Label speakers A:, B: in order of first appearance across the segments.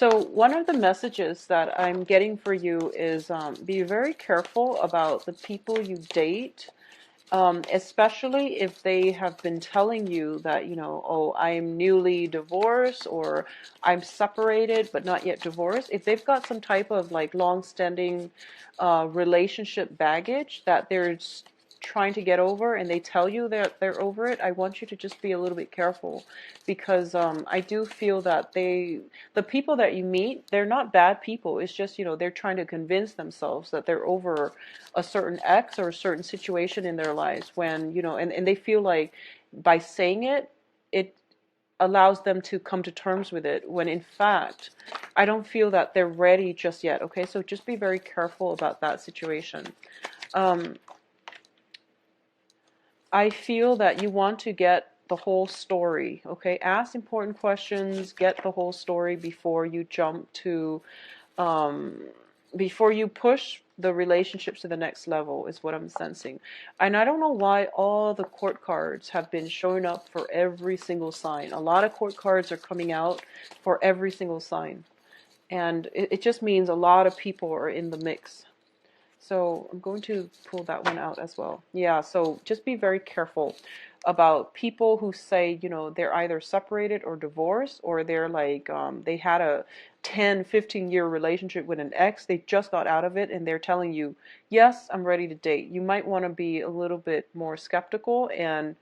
A: So one of the messages that I'm getting for you is be very careful about the people you date, especially if they have been telling you that, oh, I'm newly divorced or I'm separated but not yet divorced. If they've got some type of like long-standing relationship baggage that they're trying to get over and they tell you that they're over it, I want you to just be a little bit careful because I do feel that the people that you meet, they're not bad people. It's just, they're trying to convince themselves that they're over a certain ex or a certain situation in their lives when, and they feel like by saying it, it allows them to come to terms with it when in fact, I don't feel that they're ready just yet. Okay, so just be very careful about that situation. Um, I feel that you want to get the whole story, okay? Ask important questions, get the whole story um, before you push the relationships to the next level, is what I'm sensing. And I don't know why all the court cards have been showing up for every single sign. A lot of court cards are coming out for every single sign. And it just means a lot of people are in the mix. So I'm going to pull that one out as well. Yeah, so just be very careful about people who say, they're either separated or divorced, or they're like, they had a 10, 15-year relationship with an ex. They just got out of it and they're telling you, yes, I'm ready to date. You might want to be a little bit more skeptical and,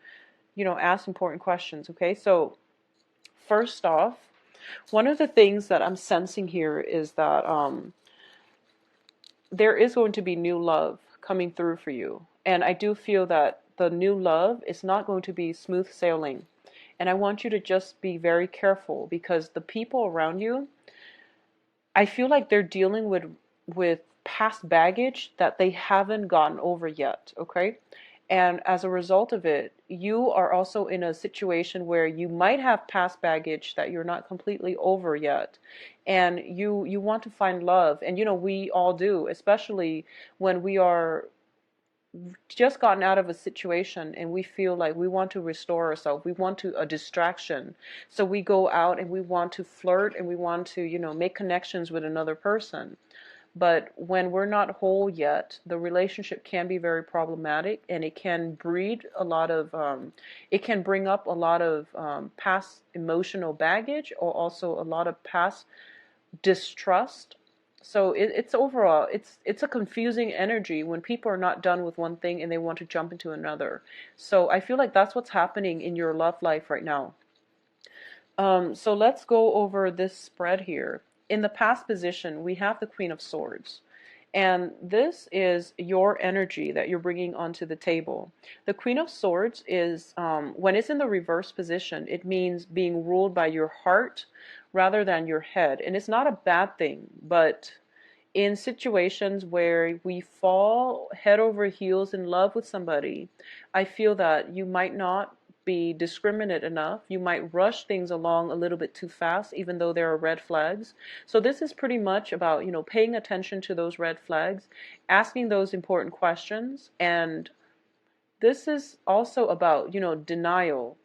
A: ask important questions, okay? So first off, one of the things that I'm sensing here is that there is going to be new love coming through for you. And I do feel that the new love is not going to be smooth sailing. And I want you to just be very careful because the people around you, I feel like they're dealing with past baggage that they haven't gotten over yet, okay? And as a result of it, you are also in a situation where you might have past baggage that you're not completely over yet. And you want to find love. And we all do, especially when we are just gotten out of a situation and we feel like we want to restore ourselves. We want to a distraction. So we go out and we want to flirt and we want to, make connections with another person. But when we're not whole yet, the relationship can be very problematic and it can breed a lot of, it can bring up a lot of past emotional baggage or also a lot of past distrust. So it's overall, it's a confusing energy when people are not done with one thing and they want to jump into another. So I feel like that's what's happening in your love life right now. So let's go over this spread here. In the past position, we have the Queen of Swords. And this is your energy that you're bringing onto the table. The Queen of Swords is, when it's in the reverse position, it means being ruled by your heart rather than your head. And it's not a bad thing, but in situations where we fall head over heels in love with somebody, I feel that you might not be discriminate enough. You might rush things along a little bit too fast, even though there are red flags. So this is pretty much about, paying attention to those red flags, asking those important questions. And this is also about, denial.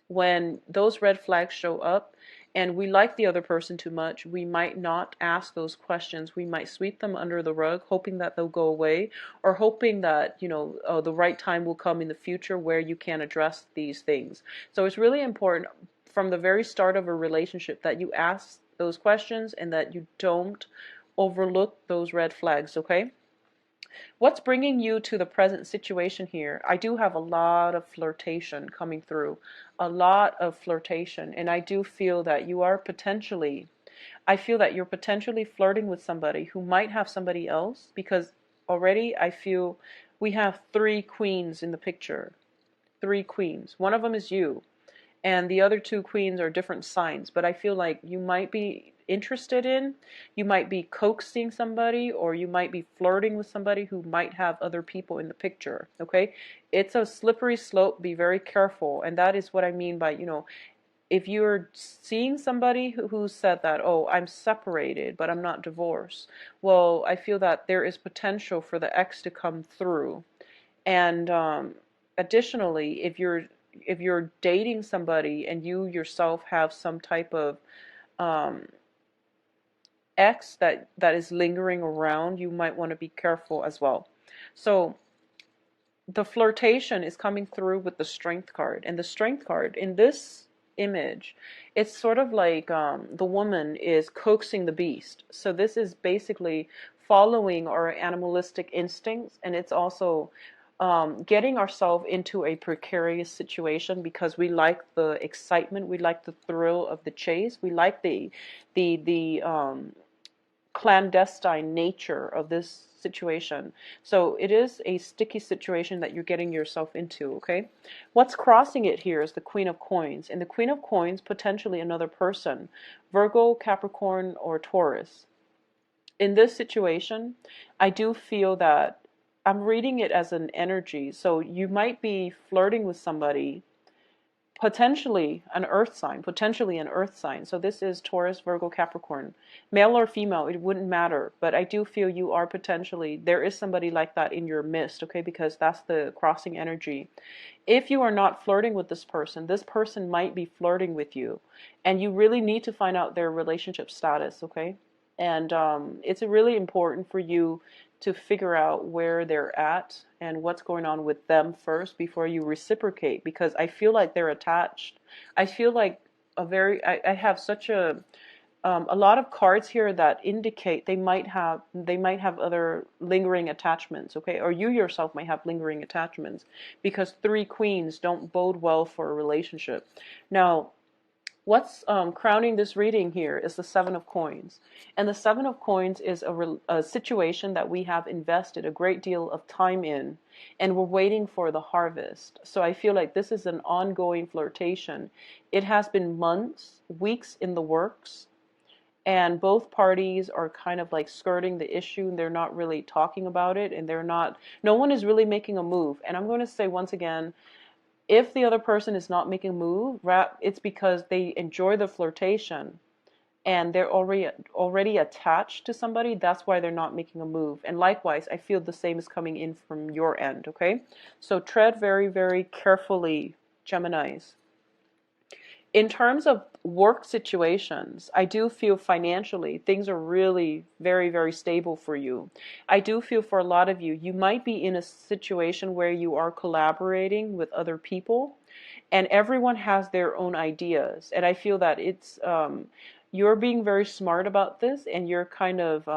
A: When those red flags show up and we like the other person too much, we might not ask those questions. We might sweep them under the rug, hoping that they'll go away, or hoping that, the right time will come in the future where you can address these things. So it's really important from the very start of a relationship that you ask those questions and that you don't overlook those red flags, okay? What's bringing you to the present situation here? I do have a lot of flirtation coming through, a lot of flirtation, and I do feel that I feel that you're potentially flirting with somebody who might have somebody else because already I feel we have three queens in the picture. Three queens. One of them is you and the other two queens are different signs, but I feel like you might be interested in, you might be coaxing somebody, or you might be flirting with somebody who might have other people in the picture, okay? It's a slippery slope, be very careful, and that is what I mean by, if you're seeing somebody who said that, oh, I'm separated, but I'm not divorced, well, I feel that there is potential for the ex to come through. And additionally, if you're dating somebody and you yourself have some type of um, ex that is lingering around, you might want to be careful as well. So the flirtation is coming through with the strength card. And the strength card in this image, it's sort of like the woman is coaxing the beast. So this is basically following our animalistic instincts, and it's also getting ourselves into a precarious situation because we like the excitement, we like the thrill of the chase, we like the clandestine nature of this situation. So it is a sticky situation that you're getting yourself into, okay? What's crossing it here is the Queen of Coins. And the Queen of Coins, potentially another person, Virgo, Capricorn, or Taurus. In this situation, I do feel that I'm reading it as an energy. So you might be flirting with somebody, potentially an earth sign, potentially an earth sign. So this is Taurus, Virgo, Capricorn. Male or female, it wouldn't matter. But I do feel you are potentially, there is somebody like that in your midst, okay? Because that's the crossing energy. If you are not flirting with this person might be flirting with you. And you really need to find out their relationship status, okay? And it's really important for you to figure out where they're at and what's going on with them first before you reciprocate, because I feel like they're attached. I feel like I have such a lot of cards here that indicate they might have other lingering attachments, okay? Or you yourself might have lingering attachments, because three queens don't bode well for a relationship. Now, what's crowning this reading here is the Seven of Coins. And the Seven of Coins is a situation that we have invested a great deal of time in, and we're waiting for the harvest. So I feel like this is an ongoing flirtation. It has been months, weeks in the works, and both parties are kind of like skirting the issue, and they're not really talking about it, and no one is really making a move. And I'm going to say once again, if the other person is not making a move, it's because they enjoy the flirtation and they're already attached to somebody. That's why they're not making a move. And likewise, I feel the same is coming in from your end, okay? So tread very, very carefully, Geminis. In terms of work situations, I do feel financially things are really very, very stable for you. I do feel for a lot of you, you might be in a situation where you are collaborating with other people, and everyone has their own ideas. And I feel that you're being very smart about this, and you're kind of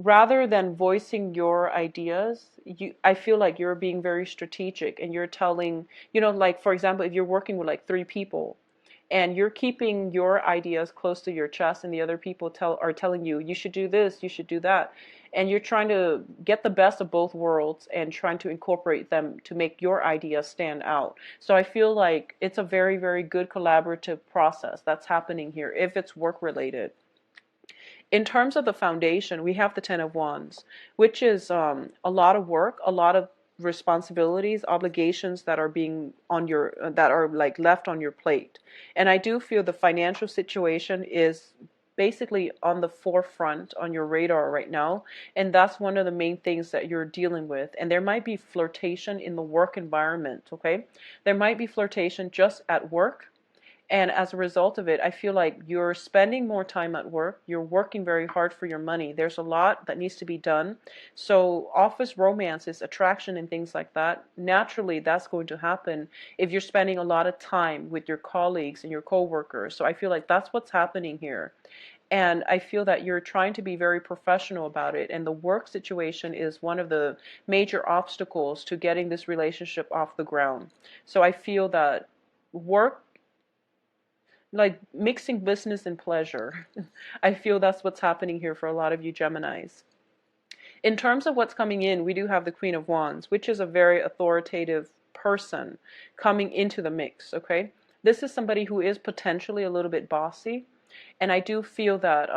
A: rather than voicing your ideas, I feel like you're being very strategic, and you're telling, like, for example, if you're working with like three people and you're keeping your ideas close to your chest, and the other people are telling you, you should do this, you should do that. And you're trying to get the best of both worlds and trying to incorporate them to make your idea stand out. So I feel like it's a very, very good collaborative process that's happening here if it's work related. In terms of the foundation, we have the Ten of Wands, which is a lot of work, a lot of responsibilities, obligations that are being that are like left on your plate. And I do feel the financial situation is basically on the forefront on your radar right now, and that's one of the main things that you're dealing with. And there might be flirtation in the work environment, okay? There might be flirtation just at work. And as a result of it, I feel like you're spending more time at work. You're working very hard for your money. There's a lot that needs to be done. So office romances, attraction, and things like that, naturally that's going to happen if you're spending a lot of time with your colleagues and your coworkers. So I feel like that's what's happening here. And I feel that you're trying to be very professional about it. And the work situation is one of the major obstacles to getting this relationship off the ground. So I feel that work, like mixing business and pleasure. I feel that's what's happening here for a lot of you Geminis. In terms of what's coming in, we do have the Queen of Wands, which is a very authoritative person coming into the mix, okay? This is somebody who is potentially a little bit bossy. And I do feel that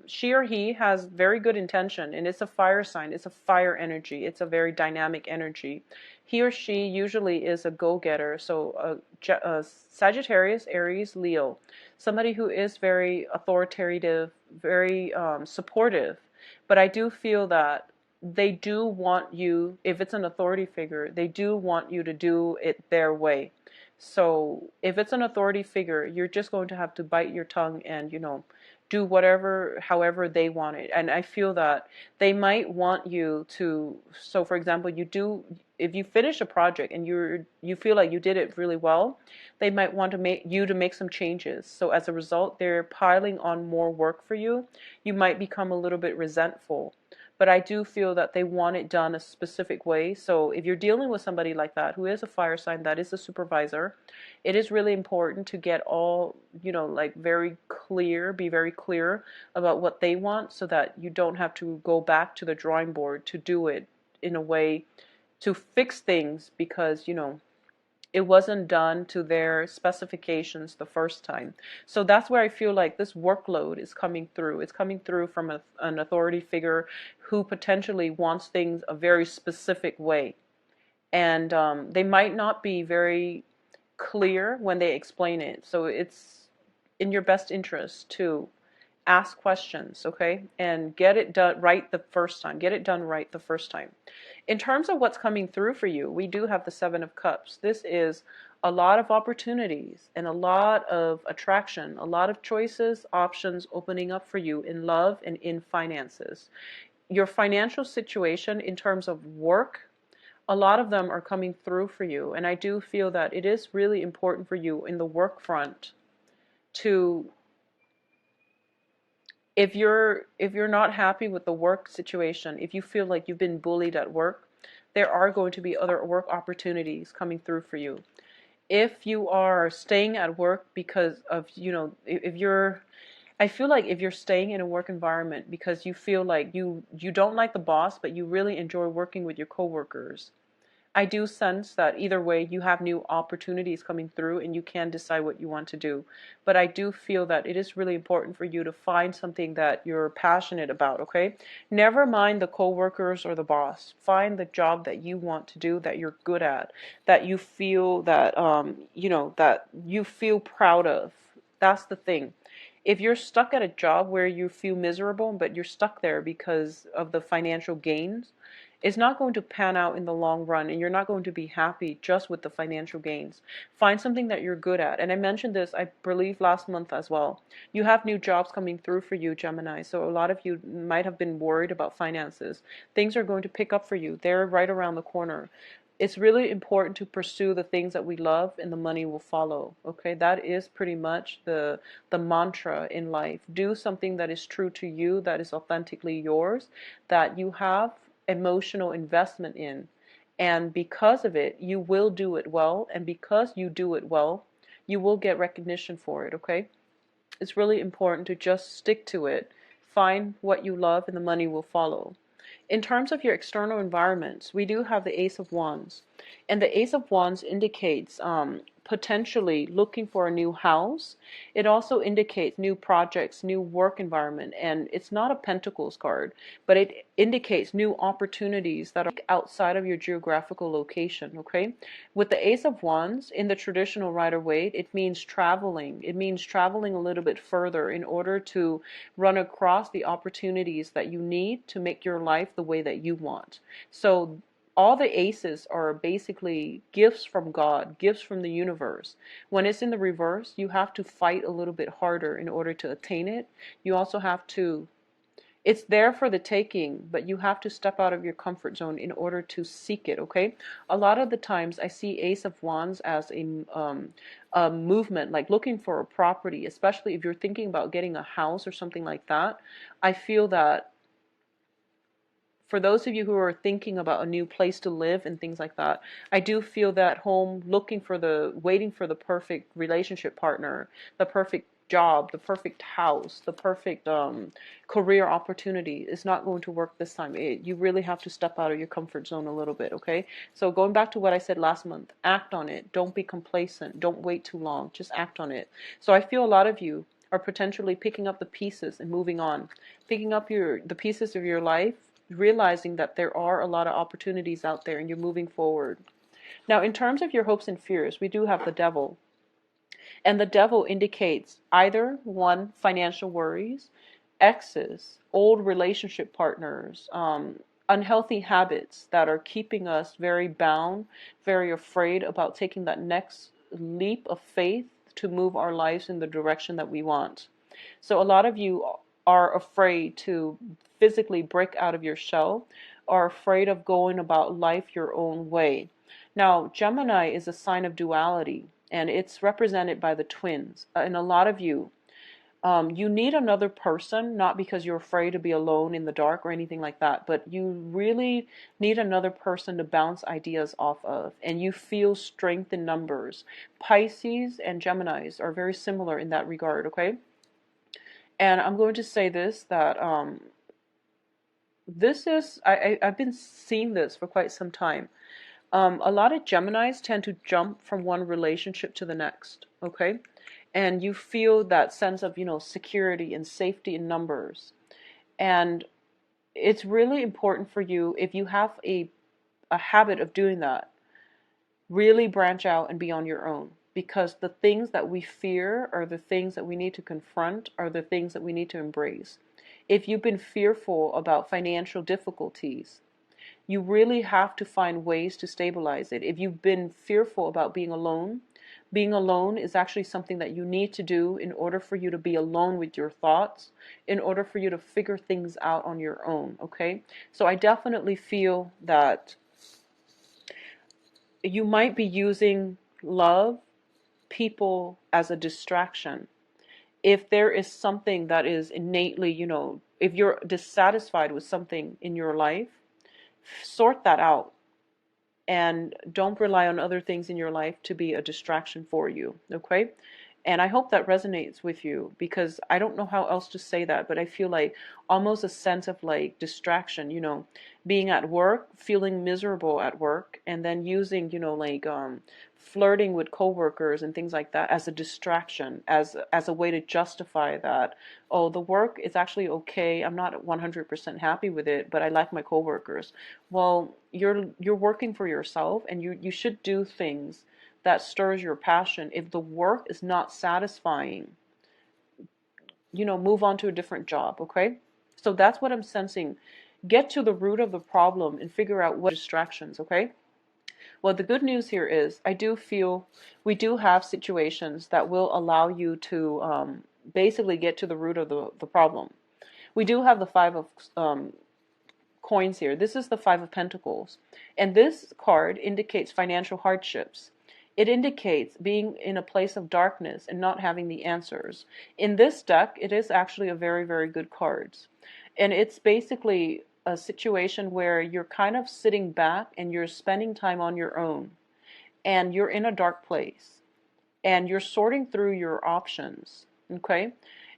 A: she or he has very good intention, and it's a fire sign. It's a fire energy. It's a very dynamic energy. He or she usually is a go-getter. So Sagittarius, Aries, Leo, somebody who is very authoritative, very supportive. But I do feel that they do want you, if it's an authority figure, they do want you to do it their way. So if it's an authority figure, you're just going to have to bite your tongue and, do whatever, however they want it. And I feel that they might want you to, so for example, if you finish a project and you feel like you did it really well, they might want to make you to make some changes. So as a result, they're piling on more work for you. You might become a little bit resentful. But I do feel that they want it done a specific way. So if you're dealing with somebody like that, who is a fire sign, that is a supervisor, it is really important to get all, like be very clear about what they want, so that you don't have to go back to the drawing board to do it in a way to fix things, because, it wasn't done to their specifications the first time. So that's where I feel like this workload is coming through. It's coming through from an authority figure who potentially wants things a very specific way. And they might not be very clear when they explain it. So it's in your best interest to ask questions, okay? And get it done right the first time. Get it done right the first time. In terms of what's coming through for you, we do have the Seven of Cups. This is a lot of opportunities and a lot of attraction, a lot of choices, options opening up for you in love and in finances. Your financial situation in terms of work, a lot of them are coming through for you. And I do feel that it is really important for you in the work front to, if you're not happy with the work situation, if you feel like you've been bullied at work, there are going to be other work opportunities coming through for you. If you are staying at work because of, I feel like if you're staying in a work environment because you feel like you don't like the boss, but you really enjoy working with your coworkers, I do sense that either way you have new opportunities coming through and you can decide what you want to do. But I do feel that it is really important for you to find something that you're passionate about, okay? Never mind the coworkers or the boss. Find the job that you want to do, that you're good at, that you feel that that you feel proud of. That's the thing. If you're stuck at a job where you feel miserable, but you're stuck there because of the financial gains, it's not going to pan out in the long run, and you're not going to be happy just with the financial gains. Find something that you're good at. And I mentioned this, I believe, last month as well. You have new jobs coming through for you, Gemini. So a lot of you might have been worried about finances. Things are going to pick up for you. They're right around the corner. It's really important to pursue the things that we love, and the money will follow. Okay, that is pretty much the mantra in life. Do something that is true to you, that is authentically yours, that you have emotional investment in, and because of it you will do it well, and because you do it well you will get recognition for it, okay? It's really important to just stick to it, find what you love, and the money will follow. In terms of your external environments, we do have the Ace of Wands, and the Ace of Wands indicates potentially looking for a new house. It also indicates new projects, new work environment, and it's not a Pentacles card, but it indicates new opportunities that are outside of your geographical location, okay? With the Ace of Wands, in the traditional Rider-Waite, it means traveling. It means traveling a little bit further in order to run across the opportunities that you need to make your life the way that you want. So all the aces are basically gifts from God, gifts from the universe. When it's in the reverse, you have to fight a little bit harder in order to attain it. You also have to, it's there for the taking, but you have to step out of your comfort zone in order to seek it, okay? A lot of the times I see Ace of Wands as a movement, like looking for a property, especially if you're thinking about getting a house or something like that. I feel that for those of you who are thinking about a new place to live and things like that, I do feel that home, waiting for the perfect relationship partner, the perfect job, the perfect house, the perfect career opportunity is not going to work this time. You really have to step out of your comfort zone a little bit, okay? So going back to what I said last month, act on it. Don't be complacent. Don't wait too long. Just act on it. So I feel a lot of you are potentially picking up the pieces and moving on, picking up the pieces of your life, realizing that there are a lot of opportunities out there and you're moving forward. Now, in terms of your hopes and fears, we do have the Devil. And the Devil indicates either one, financial worries, exes, old relationship partners, unhealthy habits that are keeping us very bound, very afraid about taking that next leap of faith to move our lives in the direction that we want. So a lot of you are afraid to physically break out of your shell, are afraid of going about life your own way. Now, Gemini is a sign of duality, and it's represented by the twins. And a lot of you, you need another person, not because you're afraid to be alone in the dark or anything like that, but you really need another person to bounce ideas off of, and you feel strength in numbers. Pisces and Geminis are very similar in that regard, okay? And I'm going to say this, that this is, I've been seeing this for quite some time. A lot of Geminis tend to jump from one relationship to the next, okay? And you feel that sense of, security and safety in numbers. And it's really important for you, if you have a habit of doing that, really branch out and be on your own. Because the things that we fear are the things that we need to confront, are the things that we need to embrace. If you've been fearful about financial difficulties, you really have to find ways to stabilize it. If you've been fearful about being alone is actually something that you need to do in order for you to be alone with your thoughts, in order for you to figure things out on your own, okay? So I definitely feel that you might be using love, people as a distraction. If there is something that is innately, if you're dissatisfied with something in your life, sort that out. And don't rely on other things in your life to be a distraction for you, okay? And I hope that resonates with you, because I don't know how else to say that, but I feel like almost a sense of like distraction, being at work, feeling miserable at work, and then using, flirting with coworkers and things like that as a distraction, as a way to justify that. Oh, the work is actually okay. I'm not 100% happy with it, but I like my coworkers. Well, you're working for yourself, and you should do things that stirs your passion. If the work is not satisfying, move on to a different job, okay? So that's what I'm sensing. Get to the root of the problem and figure out what distractions, okay? Well, the good news here is I do feel we do have situations that will allow you to basically get to the root of the problem. We do have the Five of coins here. This is the Five of Pentacles. And this card indicates financial hardships. It indicates being in a place of darkness and not having the answers. In this deck, it is actually a very, very good card. And it's basically a situation where you're kind of sitting back and you're spending time on your own. And you're in a dark place. And you're sorting through your options. Okay?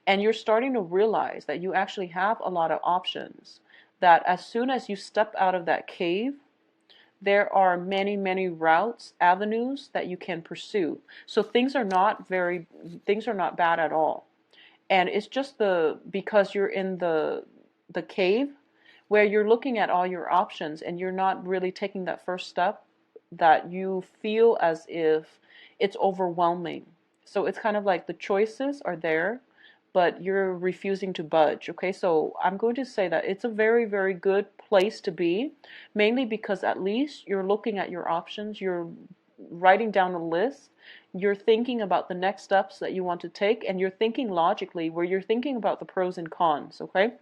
A: And you're starting to realize that you actually have a lot of options. That as soon as you step out of that cave, there are many, many routes, avenues that you can pursue. So things are not bad at all. And it's just because you're in the cave where you're looking at all your options and you're not really taking that first step, that you feel as if it's overwhelming. So it's kind of like the choices are there, but you're refusing to budge, okay? So I'm going to say that it's a very, very good place to be, mainly because at least you're looking at your options, you're writing down a list, you're thinking about the next steps that you want to take, and you're thinking logically, where you're thinking about the pros and cons, okay?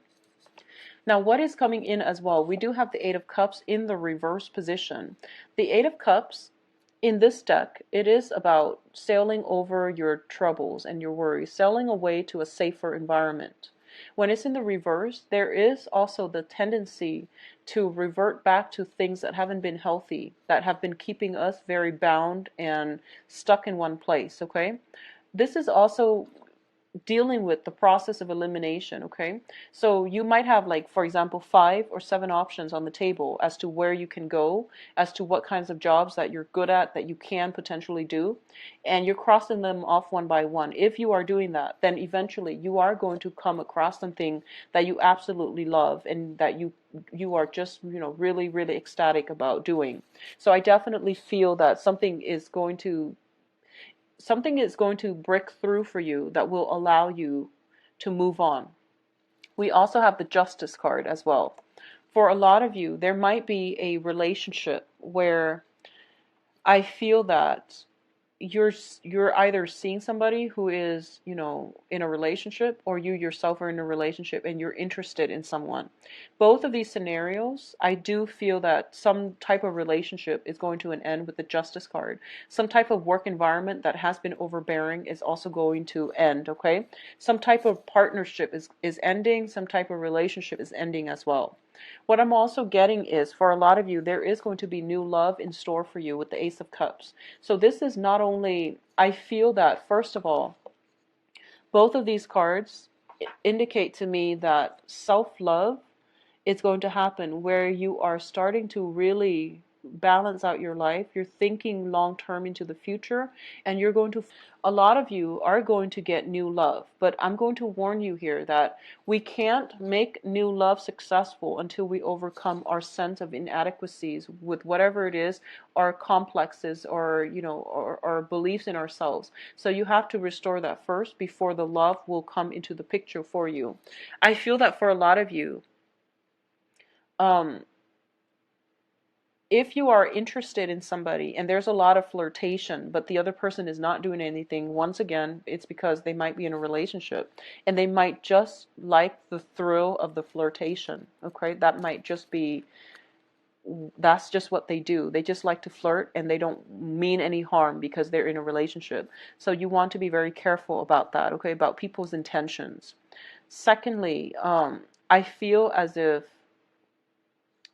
A: Now, what is coming in as well? We do have the Eight of Cups in the reverse position. The Eight of Cups in this deck, it is about sailing over your troubles and your worries, sailing away to a safer environment. When it's in the reverse, there is also the tendency to revert back to things that haven't been healthy, that have been keeping us very bound and stuck in one place, okay? This is also dealing with the process of elimination, okay? So you might have, like, for example, 5 or 7 options on the table as to where you can go, as to what kinds of jobs that you're good at, that you can potentially do, and you're crossing them off one by one. If you are doing that, then eventually you are going to come across something that you absolutely love and that you are just, really, really ecstatic about doing. So I definitely feel that something is going to break through for you that will allow you to move on. We also have the Justice card as well. For a lot of you, there might be a relationship where I feel that you're either seeing somebody who is, you know, in a relationship, or you yourself are in a relationship and you're interested in someone. Both of these scenarios, I do feel that some type of relationship is going to an end with the Justice card. Some type of work environment that has been overbearing is also going to end, okay? Some type of partnership is ending, some type of relationship is ending as well. What I'm also getting is, for a lot of you, there is going to be new love in store for you with the Ace of Cups. So this is not only, I feel that, first of all, both of these cards indicate to me that self-love is going to happen, where you are starting to really balance out your life. You're thinking long term into the future, and you're going to, a lot of you are going to get new love. But I'm going to warn you here that we can't make new love successful until we overcome our sense of inadequacies with whatever it is, our complexes, or, you know, or beliefs in ourselves. So you have to restore that first before the love will come into the picture for you. I feel that for a lot of you, um, if you are interested in somebody and there's a lot of flirtation, but the other person is not doing anything, once again, it's because they might be in a relationship and they might just like the thrill of the flirtation. Okay, that might just be, that's just what they do. They just like to flirt and they don't mean any harm because they're in a relationship. So you want to be very careful about that, okay, about people's intentions. Secondly, I feel as if,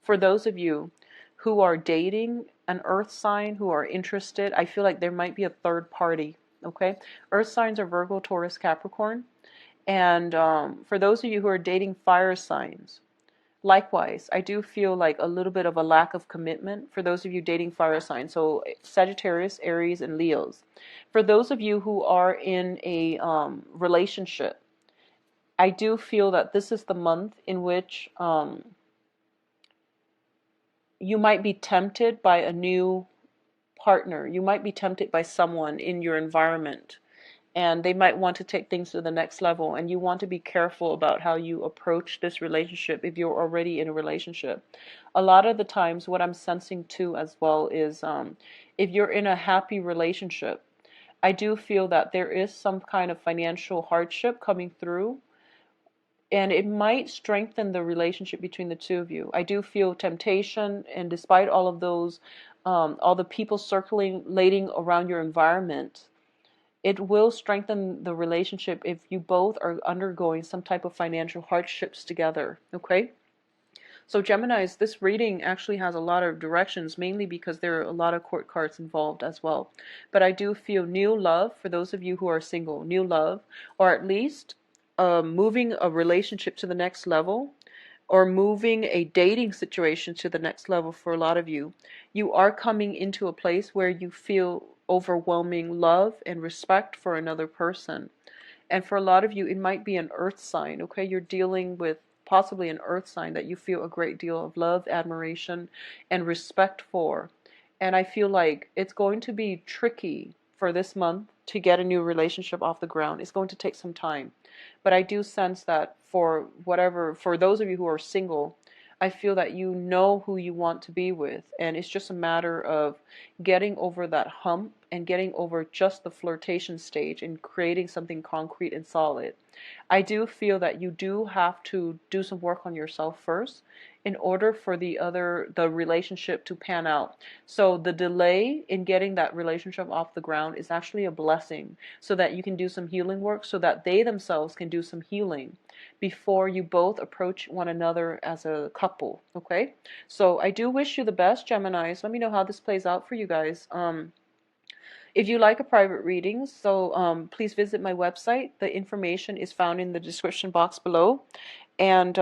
A: for those of you who are dating an earth sign, who are interested, I feel like there might be a third party, okay? Earth signs are Virgo, Taurus, Capricorn. And for those of you who are dating fire signs, likewise, I do feel like a little bit of a lack of commitment for those of you dating fire signs. So Sagittarius, Aries, and Leos. For those of you who are in a relationship, I do feel that this is the month in which you might be tempted by a new partner. You might be tempted by someone in your environment, and they might want to take things to the next level, and you want to be careful about how you approach this relationship if you're already in a relationship. A lot of the times what I'm sensing too as well is, if you're in a happy relationship, I do feel that there is some kind of financial hardship coming through, and it might strengthen the relationship between the two of you. I do feel temptation, and despite all of those, all the people circulating around your environment, it will strengthen the relationship if you both are undergoing some type of financial hardships together, okay? So Geminis, this reading actually has a lot of directions, mainly because there are a lot of court cards involved as well. But I do feel new love for those of you who are single, new love, or at least moving a relationship to the next level, or moving a dating situation to the next level. For a lot of you, you are coming into a place where you feel overwhelming love and respect for another person. And for a lot of you, it might be an earth sign, okay? You're dealing with possibly an earth sign that you feel a great deal of love, admiration, and respect for. And I feel like it's going to be tricky for this month to get a new relationship off the ground. It's going to take some time. But I do sense that for those of you who are single, I feel that you know who you want to be with, and it's just a matter of getting over that hump and getting over just the flirtation stage and creating something concrete and solid. I do feel that you do have to do some work on yourself first in order for the relationship to pan out. So the delay in getting that relationship off the ground is actually a blessing, so that you can do some healing work, so that they themselves can do some healing before you both approach one another as a couple, okay? So I do wish you the best, Geminis. Let me know how this plays out for you guys. If you like a private reading, so please visit my website. The information is found in the description box below. And